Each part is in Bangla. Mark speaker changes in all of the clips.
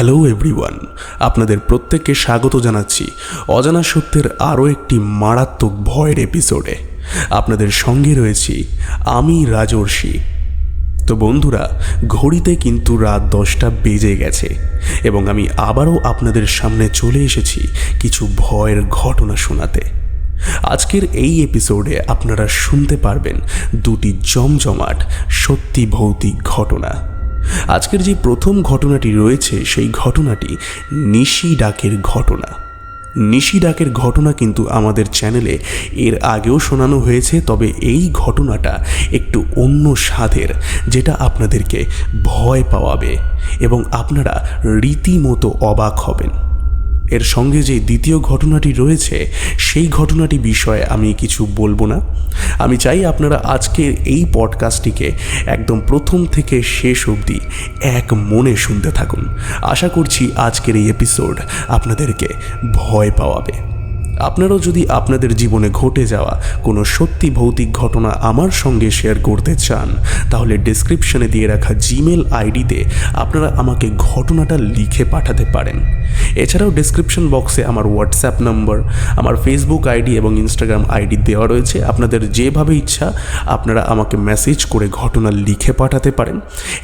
Speaker 1: হ্যালো এভরিওয়ান, আপনাদের প্রত্যেককে স্বাগত জানাচ্ছি অজানা সত্যের আরও একটি মারাত্মক ভয়ের এপিসোডে। আপনাদের সঙ্গে রয়েছি আমি রাজর্ষি। তো বন্ধুরা, ঘড়িতে কিন্তু রাত 10টা বেজে গেছে এবং আমি আবারও আপনাদের সামনে চলে এসেছি কিছু ভয়ের ঘটনা শোনাতে। আজকের এই এপিসোডে আপনারা শুনতে পারবেন দুটি জমজমাট সত্যি ভৌতিক ঘটনা। আজকের যে প্রথম ঘটনাটি রয়েছে সেই ঘটনাটি নিশি ডাকের ঘটনা। নিশি ডাকের ঘটনা কিন্তু আমাদের চ্যানেলে এর আগেও শোনানো হয়েছে, তবে এই ঘটনাটা একটু অন্য স্বাদের, যেটা আপনাদেরকে ভয় পাওয়াবে এবং আপনারা রীতিমতো অবাক হবেন। এর সঙ্গে যে দ্বিতীয় ঘটনাটি রয়েছে সেই ঘটনাটি বিষয়ে আমি কিছু বলবো না। আমি চাই আপনারা আজকের এই পডকাস্টটিকে একদম প্রথম থেকে শেষ অবধি এক মনে শুনতে থাকুন। আশা করছি আজকের এই এপিসোড আপনাদেরকে ভয় পাওয়াবে। আপনারাও যদি আপনাদের জীবনে ঘটে যাওয়া কোনো সত্যি ভৌতিক ঘটনা আমার সঙ্গে শেয়ার করতে চান, তাহলে ডেসক্রিপশনে দিয়ে রাখা জিমেল আইডিতে আপনারা আমাকে ঘটনাটা লিখে পাঠাতে পারেন। এছাড়াও ডেসক্রিপশন বক্সে আমার হোয়াটসঅ্যাপ নম্বর, আমার ফেসবুক আইডি এবং ইনস্টাগ্রাম আইডি দেওয়া রয়েছে। আপনাদের যেভাবে ইচ্ছা আপনারা আমাকে মেসেজ করে ঘটনা লিখে পাঠাতে পারেন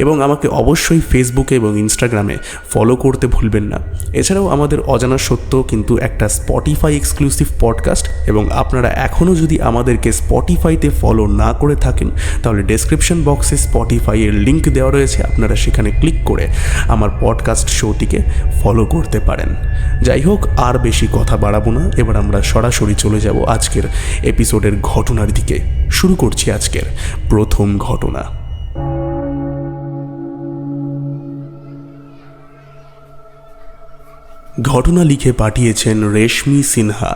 Speaker 1: এবং আমাকে অবশ্যই ফেসবুকে এবং ইনস্টাগ্রামে ফলো করতে ভুলবেন না। এছাড়াও আমাদের অজানা সত্য কিন্তু একটা স্পটিফাই এক্সক্লুসিভ পডকাস্ট, এবং আপনারা এখনও যদি আমাদেরকে স্পটিফাইতে ফলো না করে থাকেন তাহলে ডেসক্রিপশন বক্সে স্পটিফাইয়ের লিঙ্ক দেওয়া রয়েছে, আপনারা সেখানে ক্লিক করে আমার পডকাস্ট শোটিকে ফলো করতে পারেন। যাই হোক, আর বেশি কথা বাড়াবো না, এবার আমরা সরাসরি চলে যাব আজকের এপিসোডের ঘটনার দিকে। শুরু করছি আজকের প্রথম ঘটনা। ঘটনা লিখে পাঠিয়েছেন রেশমি সিনহা।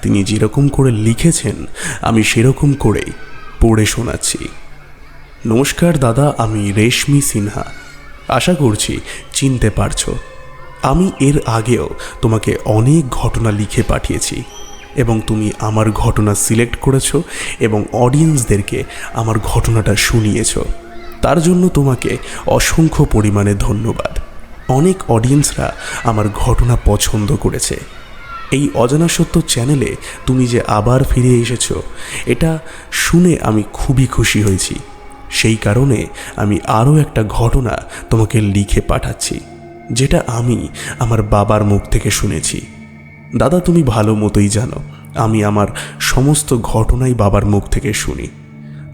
Speaker 1: তিনি যেরকম করে লিখেছেন আমি সেরকম করেই পড়ে শোনাচ্ছি। নমস্কার দাদা, আমি রেশমি সিনহা। আশা করছি চিনতে পারছো। আমি এর আগেও তোমাকে অনেক ঘটনা লিখে পাঠিয়েছি এবং তুমি আমার ঘটনা সিলেক্ট করেছো এবং অডিয়েন্সদেরকে আমার ঘটনাটা শুনিয়েছো। তার জন্য তোমাকে অসংখ্য পরিমাণে ধন্যবাদ। অনেক অডিয়েন্সরা আমার ঘটনা পছন্দ করেছে। এই অজানা সত্য চ্যানেলে তুমি যে আবার ফিরে এসেছো, এটা শুনে আমি খুবই খুশি হয়েছি। সেই কারণে আমি আরও একটা ঘটনা তোমাকে লিখে পাঠাচ্ছি, যেটা আমি আমার বাবার মুখ থেকে শুনেছি। দাদা, তুমি ভালো মতোই জানো আমি আমার সমস্ত ঘটনাই বাবার মুখ থেকে শুনি।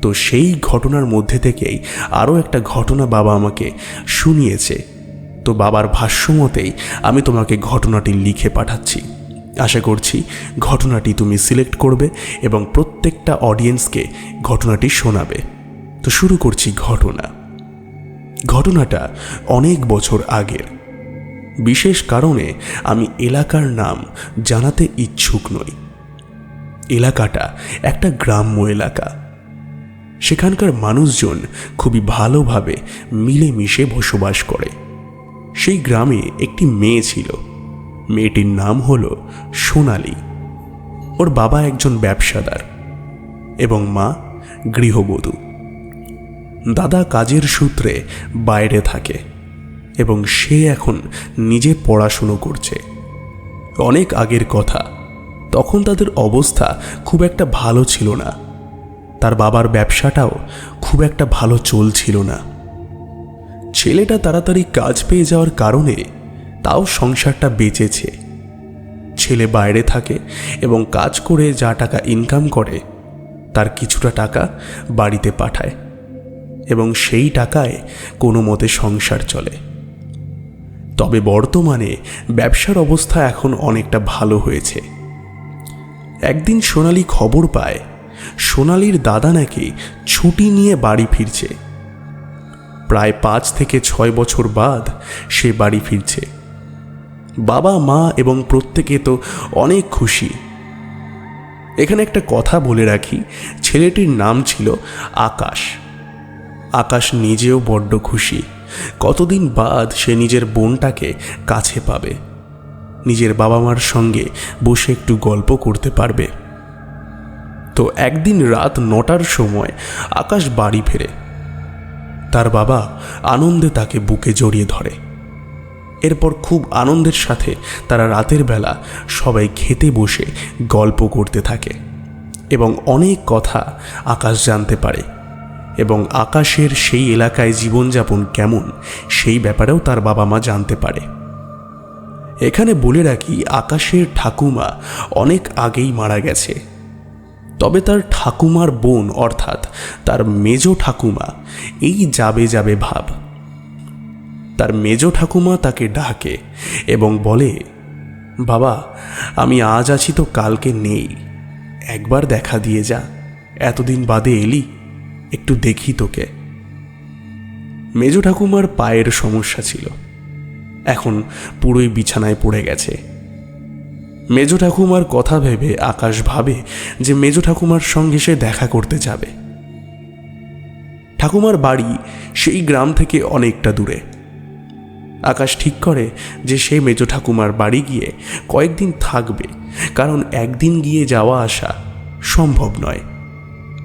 Speaker 1: তো সেই ঘটনার মধ্যে থেকেই আরও একটা ঘটনা বাবা আমাকে শুনিয়েছে। তো বাবার ভাষ্য মতেই আমি তোমাকে ঘটনাটি লিখে পাঠাচ্ছি। আশা করছি ঘটনাটি তুমি সিলেক্ট করবে এবং প্রত্যেকটা অডিয়েন্সকে ঘটনাটি শোনাবে। তো শুরু করছি ঘটনা। ঘটনাটা অনেক বছর আগের। বিশেষ কারণে আমি এলাকার নাম জানাতে ইচ্ছুক নই। এলাকাটা একটা গ্রাম্য এলাকা। সেখানকার মানুষজন খুবই ভালোভাবে মিলেমিশে বসবাস করে। সেই গ্রামে একটি মেয়ে ছিল। মেয়েটির নাম হলো সোনালি। ওর বাবা একজন ব্যবসাদার এবং মা গৃহবধূ। দাদা কাজের সূত্রে বাইরে থাকে এবং সে এখন নিজে পড়াশুনো করছে। অনেক আগের কথা, তখন তাদের অবস্থা খুব একটা ভালো ছিল না। তার বাবার ব্যবসাটাও খুব একটা ভালো চলছিল না। ছেলেটা তাড়াতাড়ি কাজ পেয়ে যাওয়ার কারণে তাও সংসারটা বেঁচেছে। ছেলে বাইরে থাকে এবং কাজ করে যা টাকা ইনকাম করে তার কিছুটা টাকা বাড়িতে পাঠায় এবং সেই টাকায় কোনো মতে সংসার চলে। তবে বর্তমানে ব্যবসার অবস্থা এখন অনেকটা ভালো হয়েছে। একদিন সোনালি খবর পায় সোনালির দাদা নাকি ছুটি নিয়ে বাড়ি ফিরছে। প্রায় 5 থেকে 6 বছর বাদ সে বাড়ি ফিরছে। বাবা, মা এবং প্রত্যেকে তো অনেক খুশি। এখানে একটা কথা বলে রাখি, ছেলেটির নাম ছিল আকাশ। আকাশ নিজেও বড্ড খুশি। কতদিন বাদ সে নিজের বোনটাকে কাছে পাবে, নিজের বাবা মার সঙ্গে বসে একটু গল্প করতে পারবে। তো একদিন রাত 9টার সময় আকাশ বাড়ি ফেরে। তার বাবা আনন্দে তাকে বুকে জড়িয়ে ধরে এরপর খুব আনন্দের সাথে তারা রাতের বেলা সবাই খেতে বসে গল্প করতে থাকে এবং অনেক কথা আকাশ জানতে পারে এবং আকাশের সেই এলাকায় জীবনযাপন কেমন সেই ব্যাপারেও তার বাবা মা জানতে পারে। এখানে বলে রাখি, আকাশের ঠাকুমা অনেক আগেই মারা গেছে, তবে তার ঠাকুমার বোন অর্থাৎ তার মেজ ঠাকুমা এই যাবে ভাব। তার মেজ ঠাকুমা তাকে ডাকে এবং বলে, বাবা আমি আজ আছি তো কালকে নেই, একবার দেখা দিয়ে যা, এতদিন বাদে এলি, একটু দেখি তোকে। মেজ ঠাকুমার পায়ের সমস্যা ছিল, এখন পুরোই বিছানায় পড়ে গেছে। মেজ ঠাকুমার কথা ভেবে আকাশ ভাবে যে মেজ ঠাকুমার সঙ্গে সে দেখা করতে যাবে। ঠাকুমার বাড়ি সেই গ্রাম থেকে অনেকটা দূরে। আকাশ ঠিক করে যে সে মেজ ঠাকুমার বাড়ি গিয়ে কয়েকদিন থাকবে, কারণ একদিন গিয়ে যাওয়া আসা সম্ভব নয়,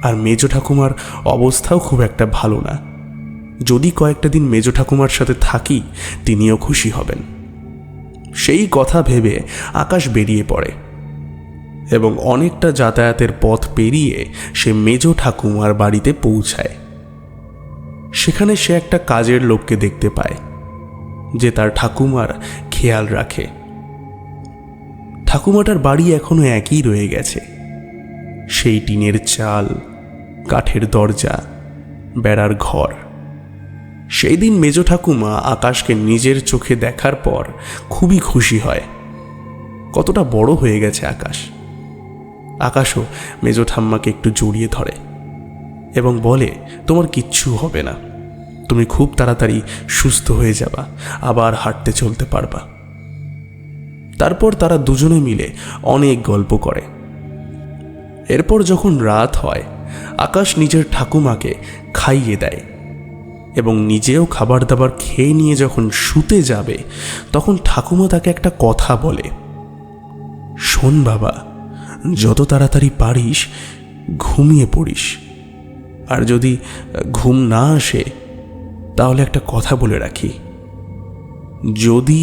Speaker 1: আর মেজ ঠাকুমার অবস্থাও খুব একটা ভালো না। যদি কয়েকটা দিন মেজ ঠাকুমার সাথে থাকি তিনিও খুশি হবেন। সেই কথা ভেবে আকাশ বেরিয়ে পড়ে এবং অনেকটা যাতায়াতের পথ পেরিয়ে সে মেজ ঠাকুমার বাড়িতে পৌঁছায়। সেখানে সে একটা কাজের লোককে দেখতে পায় যে তার ঠাকুমার খেয়াল রাখে। ঠাকুমাটার বাড়ি এখনো একই রয়ে গেছে, সেই টিনের চাল, কাঠের দরজা, বেড়ার ঘর। সেই দিন মেজ ঠাকুমা আকাশকে নিজের চোখে দেখার পর খুবই খুশি হয়। কতটা বড় হয়ে গেছে আকাশ। আকাশও মেজ ঠাম্মাকে একটু জড়িয়ে ধরে এবং বলে, তোমার কিচ্ছু হবে না, তুমি খুব তাড়াতাড়ি সুস্থ হয়ে যাবা, আবার হাঁটতে চলতে পারবা। তারপর তারা দুজনে মিলে অনেক গল্প করে। এরপর যখন রাত হয়, আকাশ নিজের ঠাকুমাকে খাইয়ে দেয় এবং নিজেও খাবার দাবার খেয়ে নিয়ে যখন শুতে যাবে, তখন ঠাকুমা তাকে একটা কথা বলে, শোন বাবা, যত তাড়াতাড়ি পারিস ঘুমিয়ে পড়িস, আর যদি ঘুম না আসে তাহলে একটা কথা বলে রাখি, যদি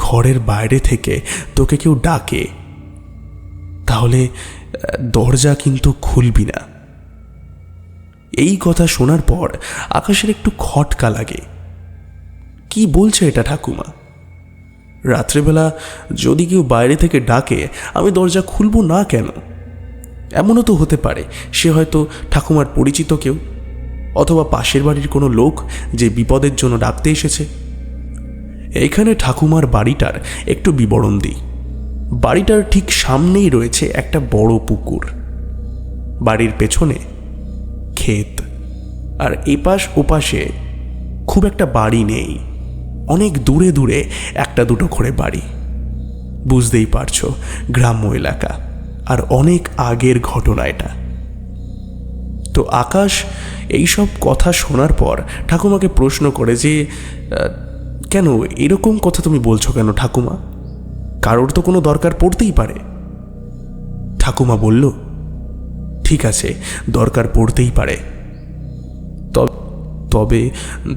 Speaker 1: ঘরের বাইরে থেকে তোকে কেউ ডাকে তাহলে দরজা কিন্তু খুলবি না। এই কথা শোনার পর আকাশের একটু খটকা লাগে। কি বলছে এটা ঠাকুমা? রাত্রেবেলা যদি কেউ বাইরে থেকে ডাকে আমি দরজা খুলবো না কেন? এমনও তো হতে পারে সে হয়তো ঠাকুমার পরিচিত কেউ, অথবা পাশের বাড়ির কোনো লোক যে বিপদের জন্য ডাকতে এসেছে। এইখানে ঠাকুমার বাড়িটার একটু বিবরণ দিই। বাড়িটার ঠিক সামনেই রয়েছে একটা বড় পুকুর, বাড়ির পেছনে ক্ষেত, আর এপাশ ওপাশে খুব একটা বাড়ি নেই, অনেক দূরে দূরে একটা দুটো করে বাড়ি। বুঝতেই পারছো, গ্রাম্য এলাকা, আর অনেক আগের ঘটনা এটা। তো আকাশ এইসব কথা শোনার পর ঠাকুমাকে প্রশ্ন করে যে, কেন এরকম কথা তুমি বলছো কেন ঠাকুমা? কারোর তো কোনো দরকার পড়তেই পারে। ঠাকুমা বলল, ঠিক আছে, দরকার পড়তেই পারে, তবে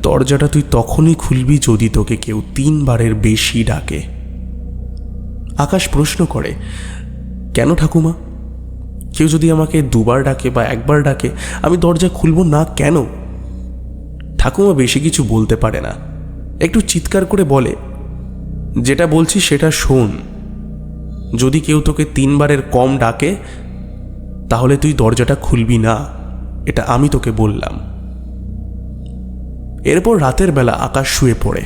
Speaker 1: দরজাটা তুই তখনই খুলবি যদি তোকে কেউ 3 বারের বেশি ডাকে। আকাশ প্রশ্ন করে, কেন ঠাকুমা? কেউ যদি আমাকে 2 বার ডাকে বা 1 বার ডাকে আমি দরজা খুলব না কেন? ঠাকুমা বেশি কিছু বলতে পারে না, একটু চিৎকার করে বলে, যেটা বলছি সেটা শোন, যদি কেউ তোকে 3 বারের কম ডাকে তাহলে তুই দরজাটা খুলবি না, এটা আমি তোকে বললাম। এরপর রাতের বেলা আকাশ শুয়ে পড়ে।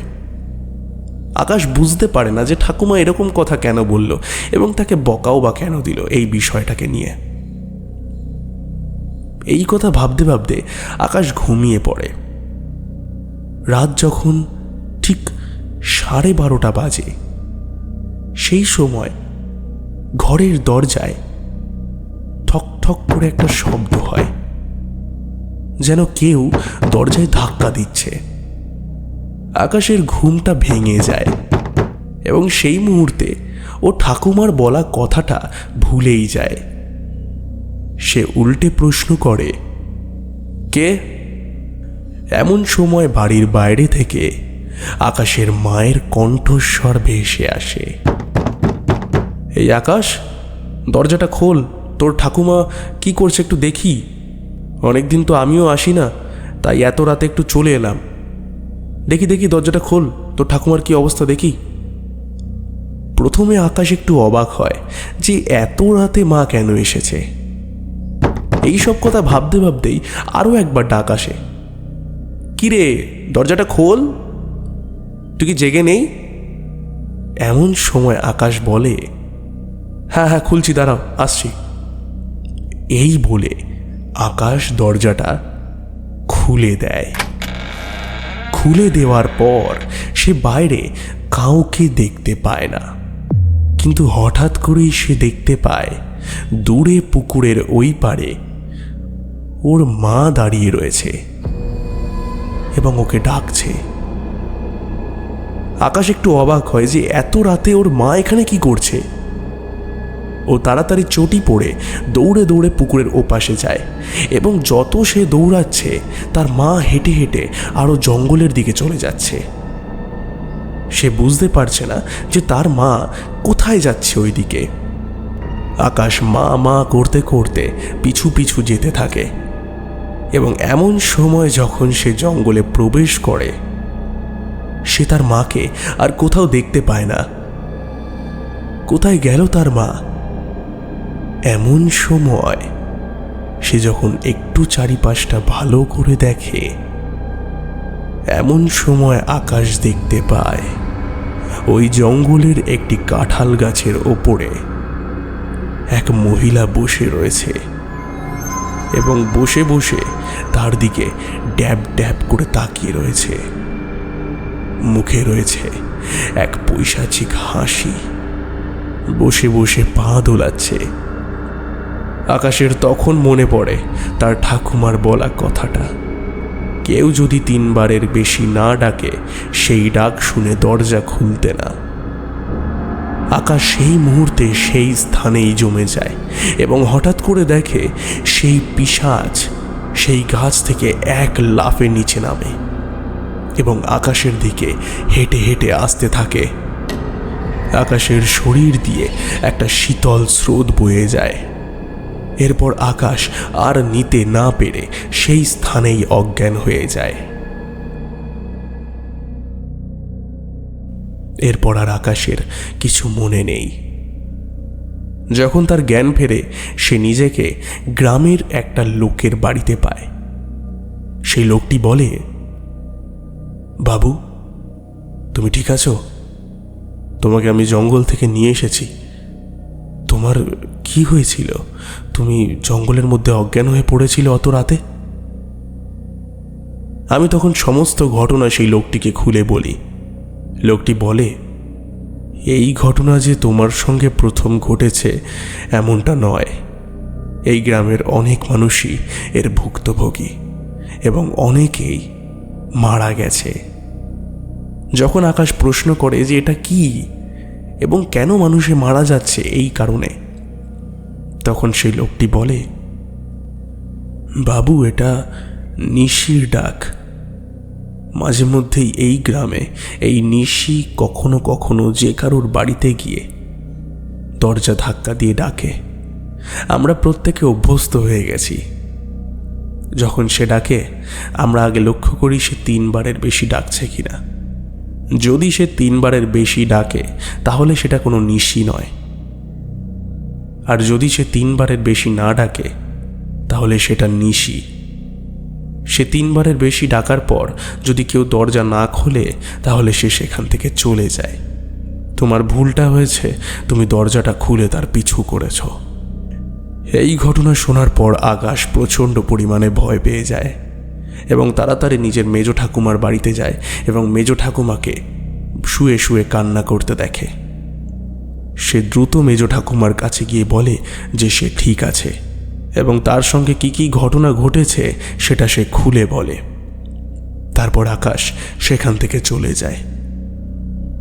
Speaker 1: আকাশ বুঝতে পারে না যে ঠাকুমা এরকম কথা কেন বলল এবং তাকে বকাও বা কেন দিল এই বিষয়টাকে নিয়ে। এই কথা ভাবতে ভাবতে আকাশ ঘুমিয়ে পড়ে। রাত যখন ঠিক 12:30 বাজে, সেই সময় ঘরের দরজায় ঠক ঠক করে একটা শব্দ হয়, যেন কেউ দরজায় ধাক্কা দিচ্ছে। আকাশের ঘুমটা ভেঙে যায় এবং সেই মুহূর্তে ও ঠাকুমার বলা কথাটা ভুলেই যায়। সে উল্টে প্রশ্ন করে, কে? এমন সময় বাড়ির বাইরে থেকে আকাশের মায়ের কণ্ঠস্বর ভেসে আসে। এই আকাশ, দরজাটা খোল, তোর ঠাকুমা কি করছে একটু দেখি। অনেকদিন তো আমিও আসি না, তাই এত রাতে একটু চলে এলাম। দেখি দেখি দরজাটা খোল, তোর ঠাকুমার কি অবস্থা দেখি। প্রথমে আকাশ একটু অবাক হয় যে এত রাতে মা কেন এসেছে। এই সব কথা ভাবতে ভাবতেই আরও একবার ডাক আসে, কিরে দরজাটা খোল, তুই কি জেগে নেই? এমন সময় আকাশ বলে, হ্যাঁ হ্যাঁ খুলছি, দাঁড়াও আসছি। এই বলে আকাশ দরজাটা খুলে দেয়। খুলে দেওয়ার পর সে বাইরে কাউকে দেখতে পায় না, কিন্তু হঠাৎ করেই সে দেখতে পায় দূরে পুকুরের ওই পারে ওর মা দাঁড়িয়ে রয়েছে এবং ওকে ডাকছে। আকাশ একটু অবাক হয় যে এত রাতে ওর মা এখানে কি করছে। ও তাড়াতাড়ি চটি পড়ে দৌড়ে দৌড়ে পুকুরের ওপাশে যায় এবং যত সে দৌড়াচ্ছে তার মা হেঁটে হেঁটে আরো জঙ্গলের দিকে চলে যাচ্ছে। সে বুঝতে পারছে না যে তার মা কোথায় যাচ্ছে ওই দিকে। আকাশ মা মা করতে করতে পিছু পিছু যেতে থাকে এবং এমন সময় যখন সে জঙ্গলে প্রবেশ করে সে তার মাকে আর কোথাও দেখতে পায় না। কোথায় গেল তার মা? এমন সময় সে যখন একটু চারিপাশটা ভালো করে দেখে, এমন সময় আকাশ দেখতে পায় ওই জঙ্গলের একটি কাঁঠাল গাছের ওপরে এক মহিলা বসে রয়েছে এবং বসে বসে তার দিকে ড্যাব ড্যাব করে তাকিয়ে রয়েছে। মুখে রয়েছে এক পৈশাচিক হাসি, বসে বসে পা দোলাচ্ছে। আকাশের তখন মনে পড়ে তার ঠাকুমার বলা কথাটা, কেউ যদি 3 বারের বেশি না ডাকে সেই ডাক শুনে দরজা খুলতে না। আকাশ সেই মুহূর্তে সেই স্থানেই জমে যায় এবং হঠাৎ করে দেখে সেই পিশাচ সেই গাছ থেকে এক লাফে নিচে নামে এবং আকাশের দিকে হেঁটে হেঁটে আসতে থাকে। আকাশের শরীর দিয়ে একটা শীতল স্রোত বয়ে যায়। এরপর আকাশ আর নিতে না পেরে সেই স্থানেই অজ্ঞান হয়ে যায়। এরপর আর আকাশের কিছু মনে নেই। যখন তার জ্ঞান ফেরে সে নিজেকে গ্রামের একটা লোকের বাড়িতে পায়। সেই লোকটি বলে, বাবু তুমি ঠিক আছো? তোমাকে আমি জঙ্গল থেকে নিয়ে এসেছি। তোমার কি হয়েছিল? তুমি জঙ্গলের মধ্যে অজ্ঞান হয়ে পড়েছিলে অত রাতে? আমি তখন সমস্ত ঘটনা সেই লোকটিকে খুলে বলি। লোকটি বলে, এই ঘটনা যে তোমার সঙ্গে প্রথম ঘটেছে এমনটা নয়। এই গ্রামের অনেক মানুষই এর ভুক্তভোগী এবং অনেকেই মারা গেছে। যখন আকাশ প্রশ্ন করে যে এটা কি এবং কেন মানুষে মারা যাচ্ছে এই কারণে, তখন সেই লোকটি বলে, বাবু এটা নিশির ডাক। মাঝে মধ্যেই এই গ্রামে এই নিশি কখনো কখনো যে কারোর বাড়িতে গিয়ে দরজা ধাক্কা দিয়ে ডাকে। আমরা প্রত্যেকে অভ্যস্ত হয়ে গেছি। যখন সে ডাকে আমরা আগে লক্ষ্য করি সে 3 বারের বেশি ডাকছে কিনা। যদি সে 3 বারের বেশি ডাকে তাহলে সেটা কোনো নিশি নয়, আর যদি সে 3 বারের বেশি না ডাকে তাহলে সেটা নিশি। সে 3 বারের বেশি ডাকার পর যদি কেউ দরজা না খোলে তাহলে সে সেখান থেকে চলে যায়। তোমার ভুলটা হয়েছে, তুমি দরজাটা খুলে তার পিছু করেছ। এই ঘটনা শোনার পর আকাশ প্রচণ্ড পরিমাণে ভয় পেয়ে যায় এবং তাড়াতাড়ি নিজের মেজ ঠাকুমার বাড়িতে যায় এবং মেজ ঠাকুমাকে শুয়ে শুয়ে কান্না করতে দেখে। সে দ্রুত মেজ ঠাকুমার কাছে গিয়ে বলে যে সে ঠিক আছে এবং তার সঙ্গে কি কি ঘটনা ঘটেছে সেটা সে খুলে বলে। তারপর আকাশ সেখান থেকে চলে যায়।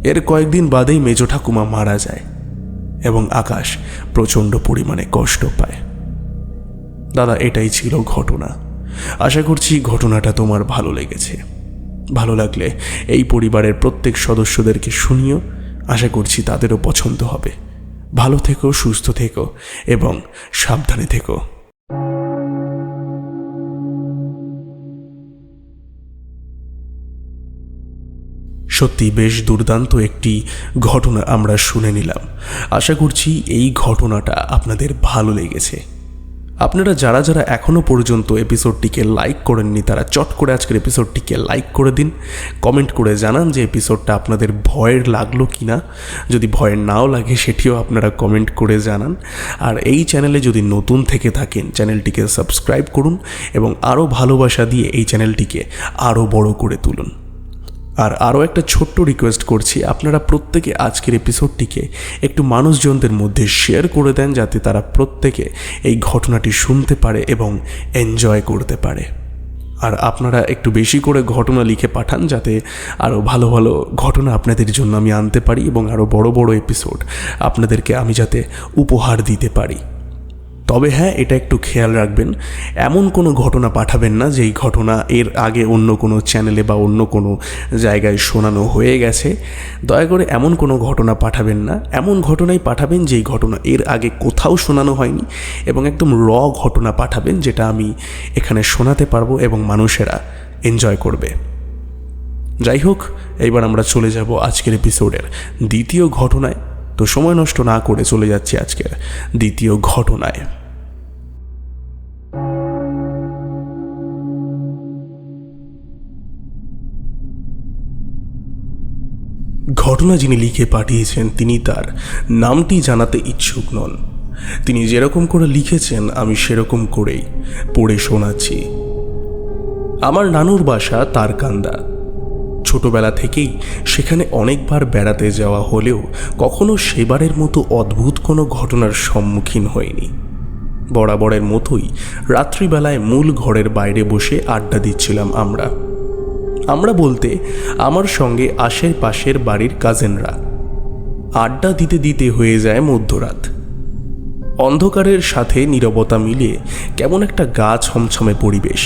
Speaker 1: এর কয়েকদিন বাদেই মেজ ঠাকুমা মারা যায় এবং আকাশ প্রচণ্ড পরিমাণে কষ্ট পায়। দাদা, এটাই ছিল ঘটনা। আশা করছি ঘটনাটা তোমার ভালো লেগেছে। ভালো লাগলে এই পরিবারের প্রত্যেক সদস্যদেরকে শুনিও, আশা করছি তাদেরও পছন্দ হবে। ভালো থেকো, সুস্থ থেকো এবং সাবধানে থেকো। সত্যি বেশ দুর্দান্ত একটি ঘটনা আমরা শুনে নিলাম। আশা করছি এই ঘটনাটা আপনাদের ভালো লেগেছে। আপনারা যারা যারা এখনও পর্যন্ত এপিসোডটিকে লাইক করেননি তারা চট করে আজকের এপিসোডটিকে লাইক করে দিন। কমেন্ট করে জানান যে এপিসোডটা আপনাদের ভয়ের লাগলো কি না। যদি ভয়ের নাও লাগে সেটিও আপনারা কমেন্ট করে জানান। আর এই চ্যানেলে যদি নতুন থেকে থাকেন চ্যানেলটিকে সাবস্ক্রাইব করুন এবং আরও ভালোবাসা দিয়ে এই চ্যানেলটিকে আরও বড় করে তুলুন। আর আরও একটা ছোট্ট রিকোয়েস্ট করছি, আপনারা প্রত্যেকে আজকের এপিসোডটিকে একটু মানুষজনদের মধ্যে শেয়ার করে দেন, যাতে তারা প্রত্যেকে এই ঘটনাটি শুনতে পারে এবং এনজয় করতে পারে। আর আপনারা একটু বেশি করে ঘটনা লিখে পাঠান, যাতে আরও ভালো ভালো ঘটনা আপনাদের জন্য আমি আনতে পারি এবং আরও বড় বড় এপিসোড আপনাদেরকে আমি যাতে উপহার দিতে পারি। তবে হ্যাঁ, এটা একটু খেয়াল রাখবেন, এমন কোনো ঘটনা পাঠাবেন না যেই ঘটনা এর আগে অন্য কোনো চ্যানেলে বা অন্য কোনো জায়গায় শোনানো হয়ে গেছে। দয়া করে এমন কোনো ঘটনা পাঠাবেন না, এমন ঘটনাই পাঠাবেন যেই ঘটনা এর আগে কোথাও শোনানো হয়নি, এবং একদম ঘটনা পাঠাবেন যেটা আমি এখানে শোনাতে পারবো এবং মানুষেরা এনজয় করবে। যাই হোক, এইবার আমরা চলে যাব আজকের এপিসোডের দ্বিতীয় ঘটনায়। তো সময় নষ্ট না করে চলে যাচ্ছি আজকের দ্বিতীয় ঘটনায়। ঘটনা যিনি লিখে পাঠিয়েছেন তিনি তার নামটি জানাতে ইচ্ছুক নন। তিনি যেরকম করে লিখেছেন আমি সেরকম করেই পড়ে শোনাচ্ছি। আমার নানুর বাসা তারকান্দা। ছোটবেলা থেকেই সেখানে অনেকবার বেড়াতে যাওয়া হলেও কখনো সেবারের মতো অদ্ভুত কোনো ঘটনার সম্মুখীন হয়নি। বরাবরের মতোই রাত্রিবেলায় মূল ঘরের বাইরে বসে আড্ডা দিচ্ছিলাম আমরা বলতে আমার সঙ্গে আশেপাশের বাড়ির কাজিনরা। আড্ডা দিতে দিতে হয়ে যায় মধ্যরাত। অন্ধকারের সাথে নীরবতা মিলিয়ে কেমন একটা গা ছমছমে পরিবেশ।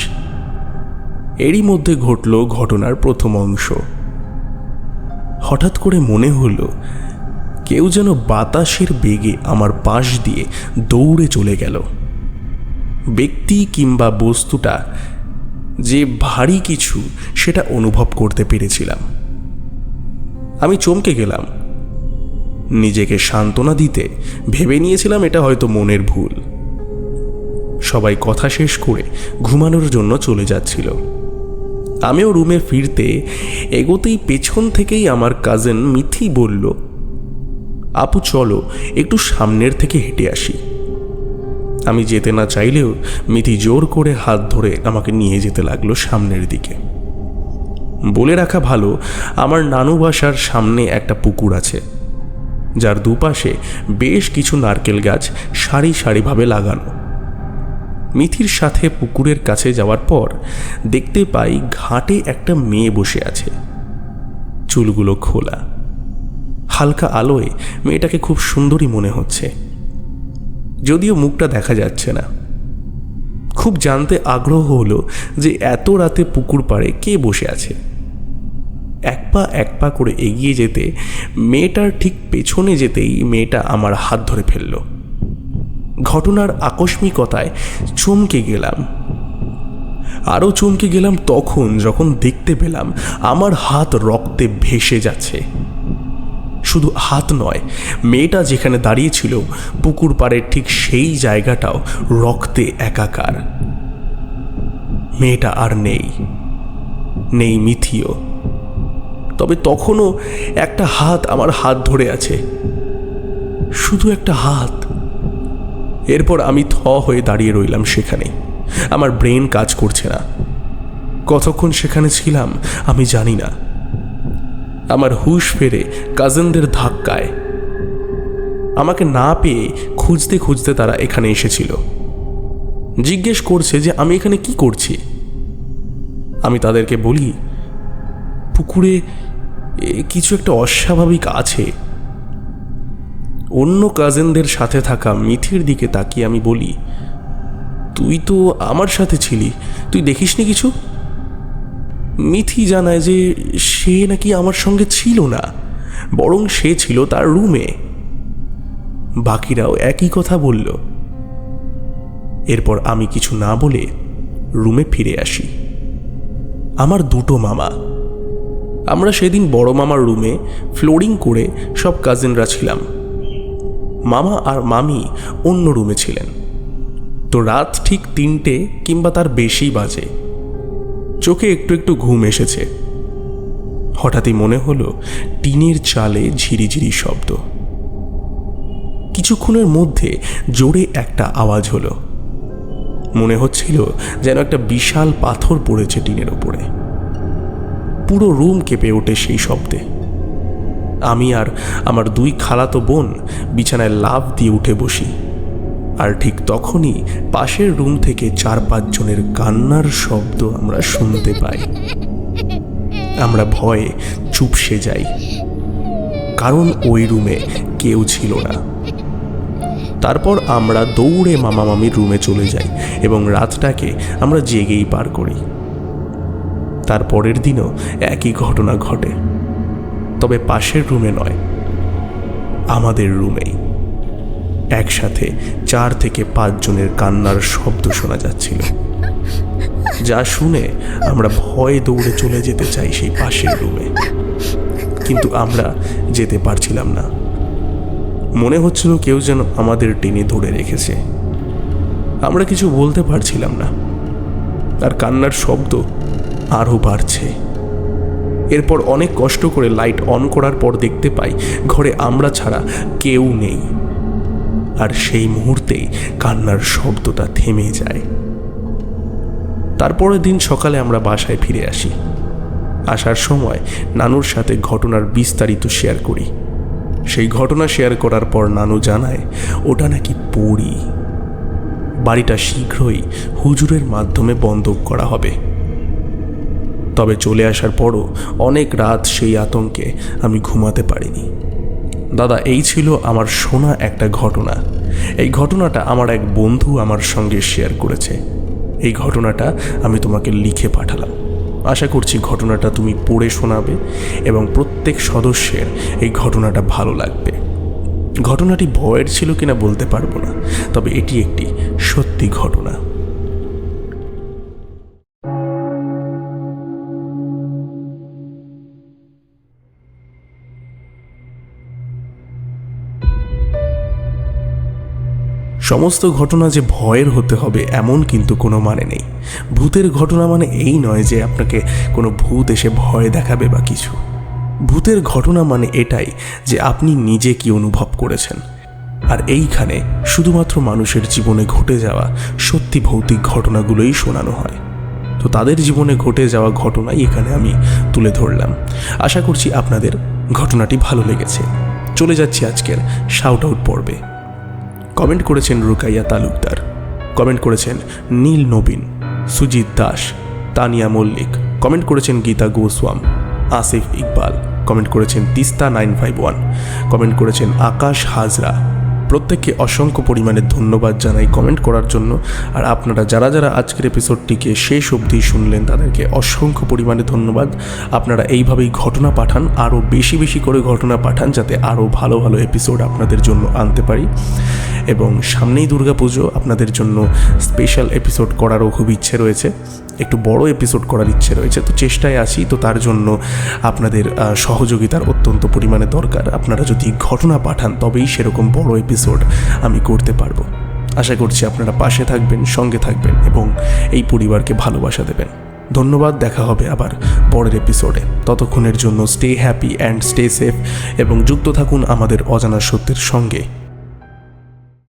Speaker 1: এরই মধ্যে ঘটল ঘটনার প্রথম অংশ। হঠাৎ করে মনে হলো কেউ যেন বাতাসের বেগে আমার পাশ দিয়ে দৌড়ে চলে গেল। ব্যক্তি কিংবা বস্তুটা যে ভারী কিছু সেটা অনুভব করতে পেরেছিলাম। আমি চমকে গেলাম। নিজেকে সান্ত্বনা দিতে ভেবে নিয়েছিলাম এটা হয়তো মনের ভুল। সবাই কথা শেষ করে ঘুমানোর জন্য চলে যাচ্ছিল। আমিও রুমে ফিরতে এগোতেই পেছন থেকেই আমার কাজিন মিথি বলল, আপু চলো একটু সামনের থেকে হেঁটে আসি। আমি যেতে না চাইলেও মিথি জোর করে হাত ধরে আমাকে নিয়ে যেতে লাগলো সামনের দিকে। বলে রাখা ভালো, আমার নানু বাসার সামনে একটা পুকুর আছে, যার দুপাশে বেশ কিছু নারকেল গাছ সারি সারিভাবে লাগানো। মিথির সাথে পুকুরের কাছে যাওয়ার পর দেখতে পাই ঘাটে একটা মেয়ে বসে আছে, চুলগুলো খোলা। হালকা আলোয় মেয়েটাকে খুব সুন্দরী মনে হচ্ছে, যদিও মুখটা দেখা যাচ্ছে না। খুব জানতে আগ্রহ হলো যে এত রাতে পুকুর পাড়ে কে বসে আছে। এক পা করে এগিয়ে যেতে মেয়েটার ঠিক পেছনে যেতেই মেয়েটা আমার হাত ধরে ফেলল। ঘটনার আকস্মিকতায় চমকে গেলাম। আরও চমকে গেলাম তখন যখন দেখতে পেলাম আমার হাত রক্তে ভেসে যাচ্ছে। শুধু হাত নয়, মেয়েটা যেখানে দাঁড়িয়েছিল পুকুর পাড়ের ঠিক সেই জায়গাটাও রক্তে একাকার। মেয়েটা আর নেই মিথিও। তবে তখনও একটা হাত আমার হাত ধরে আছে, শুধু একটা হাত। এরপর আমি হয়ে দাঁড়িয়ে রইলাম সেখানে। আমার ব্রেন কাজ করছে না। কতক্ষণ সেখানে ছিলাম আমি জানি না। আমার হুঁশ ফেরে কাজিনদের ধাক্কায়। আমাকে না পেয়ে খুঁজতে খুঁজতে তারা এখানে এসেছিল। জিজ্ঞেস করছে যে আমি এখানে কি করছি। আমি তাদেরকে বলি, পুকুরে কিছু একটা অস্বাভাবিক আছে। অন্য কাজিনদের সাথে থাকা মিথির দিকে তাকিয়ে আমি বলি, তুই তো আমার সাথে ছিলি, তুই দেখিসনি কিছু? মিথি জানায় যে সে নাকি আমার সঙ্গে ছিল না, বরং সে ছিল তার রুমে। বাকিরাও একই কথা বলল। এরপর আমি কিছু না বলে রুমে ফিরে আসি। আমার দুটো মামা, আমরা সেদিন বড় মামার রুমে ফ্লোরিং করে সব কাজিনরা ছিলাম। মামা আর মামি অন্য রুমে ছিলেন। তো রাত ঠিক 3টে কিংবা তার বেশি বাজে। চোখে একটু একটু ঘুম এসেছে। হঠাৎই মনে হলো টিনের চালে ঝিরিঝিরি শব্দ। কিছুক্ষণের মধ্যে জোরে একটা আওয়াজ হলো। মনে হচ্ছিল যেন একটা বিশাল পাথর পড়েছে টিনের ওপরে। পুরো রুম কেঁপে ওঠে সেই শব্দে। আমি আর আমার 2 খালাতো বোন বিছানায় লাফ দিয়ে উঠে বসি। আর ঠিক তখনই পাশের রুম থেকে 4-5 জনের কান্নার শব্দ আমরা শুনতে পাই। আমরা ভয়ে চুপসে যাই, কারণ ওই রুমে কেউ ছিল না। তারপর আমরা দৌড়ে মামা মামির রুমে চলে যাই এবং রাতটাকে আমরা জেগেই পার করি। তারপরের দিনও একই ঘটনা ঘটে, তবে পাশের রুমে নয়, আমাদের রুমেই। একসাথে 4 থেকে 5 জনের কান্নার শব্দ শোনা যাচ্ছিল, যা শুনে আমরা ভয়ে দৌড়ে চলে যেতে চাই সেই পাশের রুমে, কিন্তু আমরা যেতে পারছিলাম না। মনে হচ্ছিল কেউ যেন আমাদের টেনে ধরে রেখেছে। আমরা কিছু বলতে পারছিলাম না, আর কান্নার শব্দ আরও বাড়ছে। এরপর অনেক কষ্ট করে লাইট অন করার পর দেখতে পাই ঘরে আমরা ছাড়া কেউ নেই। আর সেই মুহূর্তেই কান্নার শব্দটা থেমে যায়। তারপরের দিন সকালে আমরা বাসায় ফিরে আসি। আসার সময় নানুর সাথে ঘটনার বিস্তারিত শেয়ার করি। সেই ঘটনা শেয়ার করার পর নানু জানায় ওটা নাকি পরী। বাড়িটা শীঘ্রই হুজুরের মাধ্যমে বন্ধক করা হবে। তবে চলে আসার পরও অনেক রাত সেই আতঙ্কে আমি ঘুমাতে পারিনি। দাদা, এই ছিল আমার শোনা একটা ঘটনা। এই ঘটনাটা আমার এক বন্ধু আমার সঙ্গে শেয়ার করেছে। এই ঘটনাটা আমি তোমাকে লিখে পাঠালাম। আশা করছি ঘটনাটা তুমি পড়ে শোনাবে এবং প্রত্যেক সদস্যের এই ঘটনাটা ভালো লাগবে। ঘটনাটি ভয়ের ছিল কিনা বলতে পারবো না, তবে এটি একটি সত্যি ঘটনা। সমস্ত ঘটনা যে ভয়ের হতে হবে এমন কিন্তু কোনো মানে নেই। ভূতের ঘটনা মানে এই নয় যে আপনাকে কোনো ভূত এসে ভয় দেখাবে বা কিছু। ভূতের ঘটনা মানে এটাই যে আপনি নিজে কি অনুভব করেছেন। আর এইখানে শুধুমাত্র মানুষের জীবনে ঘটে যাওয়া সত্যি ভৌতিক ঘটনাগুলোই শোনানো হয়। তো তাদের জীবনে ঘটে যাওয়া ঘটনাই এখানে আমি তুলে ধরলাম। আশা করছি আপনাদের ঘটনাটি ভালো লেগেছে। চলে যাচ্ছি আজকের শাউট আউট পর্বে। কমেন্ট করেছেন রুকাইয়া তালুকদার, কমেন্ট করেছেন নীল নবীন, সুজিত দাস, তানিয়া মল্লিক, কমেন্ট করেছেন গীতা গোস্বাম, আসিফ ইকবাল, কমেন্ট করেছেন তিস্তা 951, কমেন্ট করেছেন আকাশ হাজরা। প্রত্যেককে অসংখ্য পরিমাণে ধন্যবাদ জানাই কমেন্ট করার জন্য। আর আপনারা যারা যারা আজকের এপিসোডটিকে শেষ অবধি শুনলেন তাদেরকে অসংখ্য পরিমাণে ধন্যবাদ। আপনারা এইভাবেই ঘটনা পাঠান, আরও বেশি বেশি করে ঘটনা পাঠান, যাতে আরও ভালো ভালো এপিসোড আপনাদের জন্য আনতে পারি। এবং সামনেই দুর্গাপুজো, আপনাদের জন্য স্পেশাল এপিসোড করারও খুব ইচ্ছে রয়েছে, একটু বড় এপিসোড করার ইচ্ছে রয়েছে। তো চেষ্টায় আছি, তো তার জন্য আপনাদের সহযোগিতার অত্যন্ত পরিমাণে দরকার। আপনারা যদি ঘটনা পাঠান তবেই সেরকম বড় এপিসোড আমি করতে পারবো। আশা করছি আপনারা পাশে থাকবেন, সঙ্গে থাকবেন এবং এই পরিবারকে ভালোবাসা দেবেন। ধন্যবাদ, দেখা হবে আবার পরের এপিসোডে। ততক্ষণের জন্য stay happy and stay safe এবং যুক্ত থাকুন আমাদের অজানা সত্যের সঙ্গে।